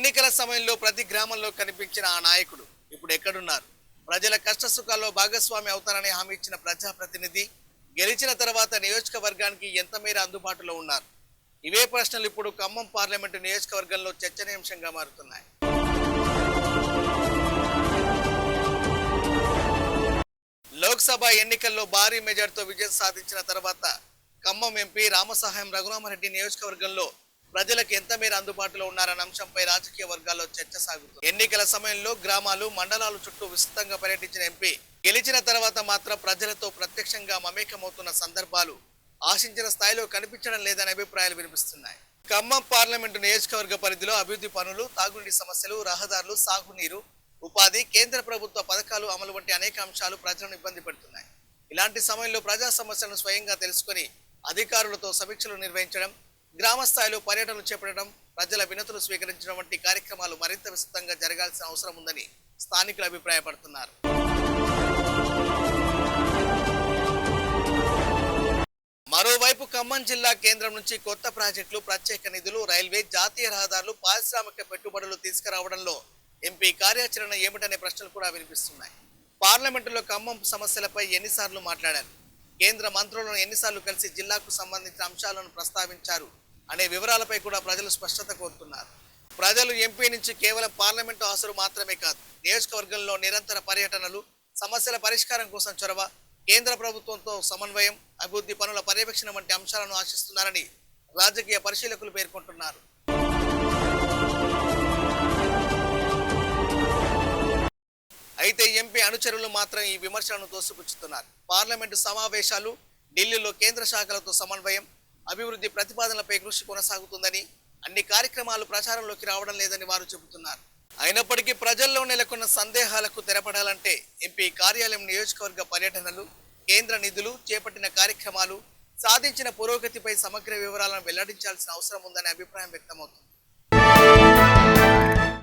ఎన్నికల సమయంలో ప్రతి గ్రామంలో కనిపించిన ఆ నాయకుడు ఇప్పుడు ఎక్కడున్నారు? ప్రజల కష్ట సుఖాల్లో భాగస్వామి అవుతానని హామీ ఇచ్చిన ప్రజాప్రతినిధి గెలిచిన తర్వాత నియోజకవర్గానికి ఎంత మేర అందుబాటులో ఉన్నారు? ఇవే ప్రశ్నలు ఇప్పుడు ఖమ్మం పార్లమెంటు నియోజకవర్గంలో చర్చనీయాంశంగా మారుతున్నాయి. లోక్సభ ఎన్నికల్లో భారీ మెజార్టీతో విజయం సాధించిన తర్వాత ఖమ్మం ఎంపీ రామసహాయం రఘురామరెడ్డి నియోజకవర్గంలో ప్రజలకు ఎంత మేర అందుబాటులో ఉన్నారన్న అంశంపై రాజకీయ వర్గాల్లో చర్చ సాగుతుంది. ఎన్నికల సమయంలో గ్రామాలు మండలాలు చుట్టూ విస్తృతంగా పర్యటించిన ఎంపీ గెలిచిన తర్వాత మాత్రం ప్రజలతో ప్రత్యక్షంగా మమేకమవుతున్న సందర్భాలు ఆశించిన స్థాయిలో కనిపించడం లేదనే అభిప్రాయాలు వినిపిస్తున్నాయి. ఖమ్మం పార్లమెంటు నియోజకవర్గ పరిధిలో అభివృద్ధి పనులు, తాగునీటి సమస్యలు, రహదారులు, సాగునీరు, ఉపాధి, కేంద్ర ప్రభుత్వ పథకాలు అమలు వంటి అనేక అంశాలు ప్రజలను ఇబ్బంది పెడుతున్నాయి. ఇలాంటి సమయంలో ప్రజా సమస్యలను స్వయంగా తెలుసుకుని అధికారులతో సమీక్షలు నిర్వహించడం, గ్రామ స్థాయిలో పర్యటనలు చేపట్టడం, ప్రజల వినతులు స్వీకరించడం వంటి కార్యక్రమాలు మరింత విస్తృతంగా జరగాల్సిన అవసరం ఉందని స్థానికులు అభిప్రాయపడుతున్నారు. మరోవైపు ఖమ్మం జిల్లా కేంద్రం నుంచి కొత్త ప్రాజెక్టులు, ప్రత్యేక నిధులు, రైల్వే, జాతీయ రహదారులు, పారిశ్రామిక పెట్టుబడులు తీసుకురావడంలో ఎంపీ కార్యాచరణ ఏమిటనే ప్రశ్నలు కూడా వినిపిస్తున్నాయి. పార్లమెంటులో ఖమ్మం సమస్యలపై ఎన్నిసార్లు మాట్లాడారు, కేంద్ర మంత్రులను ఎన్నిసార్లు కలిసి జిల్లాకు సంబంధించిన అంశాలను ప్రస్తావించారు అనే వివరాలపై కూడా ప్రజలు స్పష్టత కోరుతున్నారు. ప్రజలు ఎంపీ నుంచి కేవలం పార్లమెంటు ఆశలు మాత్రమే కాదు, నియోజకవర్గంలో నిరంతర పర్యటనలు, సమస్యల పరిష్కారం కోసం చొరవ, కేంద్ర ప్రభుత్వంతో సమన్వయం, అభివృద్ధి పనుల పర్యవేక్షణ వంటి అంశాలను ఆశిస్తున్నారని రాజకీయ పరిశీలకులు పేర్కొంటున్నారు. అయితే ఎంపీ అనుచరులు మాత్రం ఈ విమర్శలను తోసిపుచ్చుతున్నారు. పార్లమెంటు సమావేశాలు, ఢిల్లీలో కేంద్ర శాఖలతో సమన్వయం, అభివృద్ధి ప్రతిపాదనలపై కృషి కొనసాగుతుందని, అన్ని కార్యక్రమాలు ప్రచారంలోకి రావడం లేదని వారు చెబుతున్నారు. అయినప్పటికీ ప్రజల్లో నెలకొన్న సందేహాలకు తెరపడాలంటే ఎంపీ కార్యాలయం, నియోజకవర్గ పర్యటనలు, కేంద్ర నిధులు, చేపట్టిన కార్యక్రమాలు, సాధించిన పురోగతిపై సమగ్ర వివరాలను వెల్లడించాల్సిన అవసరం ఉందనే అభిప్రాయం వ్యక్తమవుతుంది.